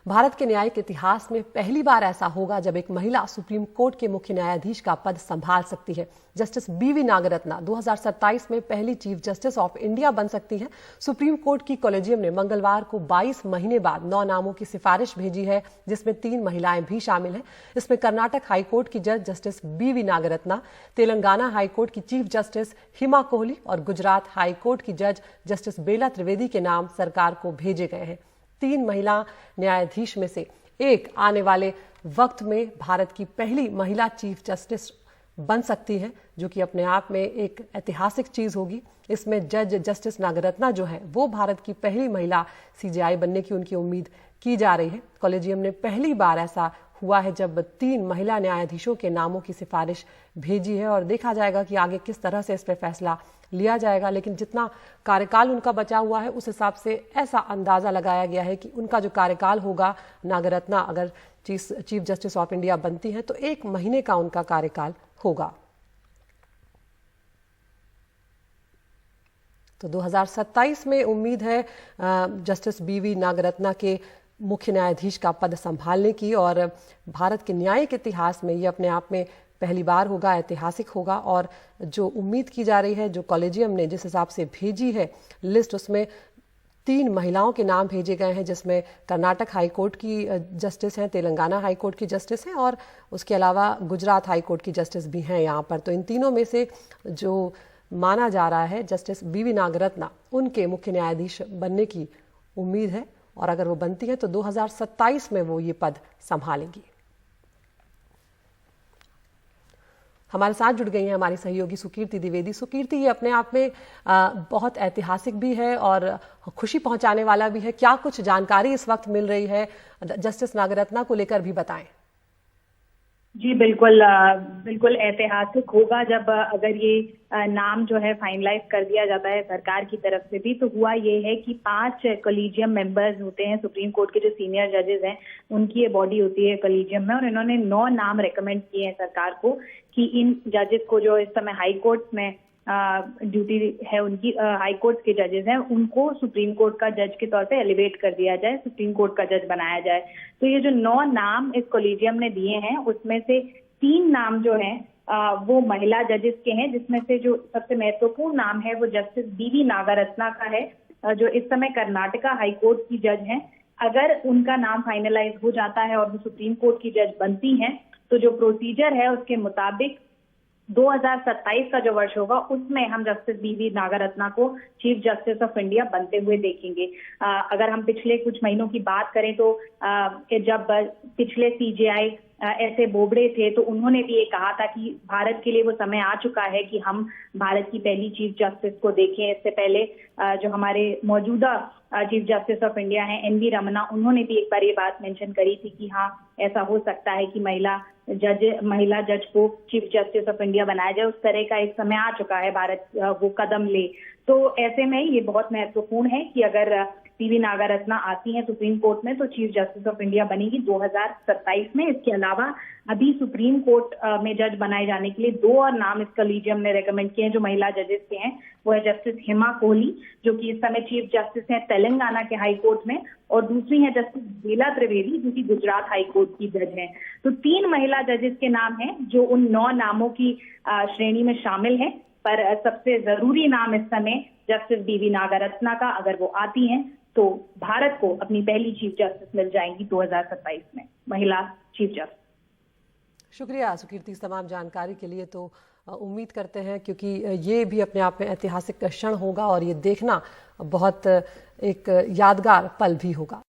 भारत के न्यायिक इतिहास में पहली बार ऐसा होगा जब एक महिला सुप्रीम कोर्ट के मुख्य न्यायाधीश का पद संभाल सकती है। जस्टिस बीवी नागरत्ना 2027 में पहली चीफ जस्टिस ऑफ इंडिया बन सकती है। सुप्रीम कोर्ट की कॉलेजियम ने मंगलवार को 22 महीने बाद 9 नामों की सिफारिश भेजी है, जिसमें 3 महिलाएं भी शामिल हैं। इसमें कर्नाटक हाईकोर्ट की जज जस्टिस बीवी नागरत्ना, तेलंगाना हाईकोर्ट की चीफ जस्टिस हिमा कोहली और गुजरात हाईकोर्ट की जज जस्टिस बेला त्रिवेदी के नाम सरकार को भेजे गए हैं। 3 महिला न्यायाधीश में से एक आने वाले वक्त में भारत की पहली महिला चीफ जस्टिस बन सकती है, जो कि अपने आप में एक ऐतिहासिक चीज होगी। इसमें जज जस्टिस नागरत्ना जो है वो भारत की पहली महिला सीजेआई बनने की उनकी उम्मीद की जा रही है। कॉलेजियम ने पहली बार ऐसा हुआ है जब 3 महिला न्यायाधीशों के नामों की सिफारिश भेजी है और देखा जाएगा कि आगे किस तरह से इस पर फैसला लिया जाएगा। लेकिन जितना कार्यकाल उनका बचा हुआ है उस हिसाब से ऐसा अंदाजा लगाया गया है कि उनका जो कार्यकाल होगा, नागरत्ना अगर चीफ जस्टिस ऑफ इंडिया बनती हैं तो 1 महीने का उनका कार्यकाल होगा। तो 2027 में उम्मीद है जस्टिस बीवी नागरत्ना के मुख्य न्यायाधीश का पद संभालने की, और भारत के न्यायिक इतिहास में ये अपने आप में पहली बार होगा, ऐतिहासिक होगा। और जो उम्मीद की जा रही है, जो कॉलेजियम ने जिस हिसाब से भेजी है लिस्ट, उसमें 3 महिलाओं के नाम भेजे गए हैं, जिसमें कर्नाटक हाईकोर्ट की जस्टिस हैं, तेलंगाना हाईकोर्ट की जस्टिस हैं और उसके अलावा गुजरात हाईकोर्ट की जस्टिस भी हैं यहाँ पर। तो इन तीनों में से जो माना जा रहा है जस्टिस बीवी नागरत्ना, उनके मुख्य न्यायाधीश बनने की उम्मीद है, और अगर वो बनती है तो 2027 में वो ये पद संभालेंगी। हमारे साथ जुड़ गई हैं हमारी सहयोगी सुकीर्ति द्विवेदी। सुकीर्ति, ये अपने आप में बहुत ऐतिहासिक भी है और खुशी पहुंचाने वाला भी है। क्या कुछ जानकारी इस वक्त मिल रही है जस्टिस नागरत्ना को लेकर भी बताएं। जी बिल्कुल, बिल्कुल ऐतिहासिक होगा जब अगर ये नाम जो है फाइनलाइज कर दिया जाता है सरकार की तरफ से भी। तो हुआ ये है कि 5 कॉलेजियम मेंबर्स होते हैं सुप्रीम कोर्ट के, जो सीनियर जजेस हैं उनकी ये बॉडी होती है कॉलेजियम में, और इन्होंने 9 नाम रेकमेंड किए हैं सरकार को कि इन जजेस को, जो इस समय हाई कोर्ट में ड्यूटी है उनकी, हाई कोर्ट के जजेस हैं, उनको सुप्रीम कोर्ट का जज के तौर पे एलिवेट कर दिया जाए, सुप्रीम कोर्ट का जज बनाया जाए। तो ये जो 9 नाम इस कॉलेजियम ने दिए हैं उसमें से 3 नाम जो हैं वो महिला जजेस के हैं, जिसमें से जो सबसे महत्वपूर्ण नाम है वो जस्टिस बीवी नागरत्ना का है, जो इस समय कर्नाटका हाई कोर्ट की जज हैं। अगर उनका नाम फाइनलाइज हो जाता है और वो सुप्रीम कोर्ट की जज बनती हैं तो जो प्रोसीजर है उसके मुताबिक 2027 का जो वर्ष होगा उसमें हम जस्टिस बीवी नागरत्ना को चीफ जस्टिस ऑफ इंडिया बनते हुए देखेंगे। अगर हम पिछले कुछ महीनों की बात करें तो जब पिछले सीजेआई ऐसे बोबड़े थे तो उन्होंने भी ये कहा था कि भारत के लिए वो समय आ चुका है कि हम भारत की पहली चीफ जस्टिस को देखें। इससे पहले जो हमारे मौजूदा चीफ जस्टिस ऑफ इंडिया हैं एनवी रमन्ना, उन्होंने भी एक बार ये बात मेंशन करी थी कि हाँ, ऐसा हो सकता है कि महिला जज को चीफ जस्टिस ऑफ इंडिया बनाया जाए। उस तरह का एक समय आ चुका है, भारत वो कदम ले। तो ऐसे में ये बहुत महत्वपूर्ण है कि अगर बीवी नागरत्ना आती हैं सुप्रीम कोर्ट में तो चीफ जस्टिस ऑफ इंडिया बनेगी 2027 में। इसके अलावा अभी सुप्रीम कोर्ट में जज बनाए जाने के लिए 2 और नाम इस कॉलेजियम ने रेकमेंड किए हैं जो महिला जजेस के हैं। वो है जस्टिस हिमा कोहली, जो कि इस समय चीफ जस्टिस हैं तेलंगाना के हाई कोर्ट में, और दूसरी है जस्टिस बेला त्रिवेदी, जो कि गुजरात हाई कोर्ट की जज हैं। तो 3 महिला जजेस के नाम हैं जो उन 9 नामों की श्रेणी में शामिल हैं, पर सबसे जरूरी नाम इस समय जस्टिस बीवी नागरत्ना का, अगर वो आती हैं तो भारत को अपनी पहली चीफ जस्टिस मिल जाएंगी 2027 में, महिला चीफ जस्टिस। शुक्रिया सुकीर्ति इस तमाम जानकारी के लिए। तो उम्मीद करते हैं, क्योंकि ये भी अपने आप में ऐतिहासिक क्षण होगा और ये देखना बहुत एक यादगार पल भी होगा।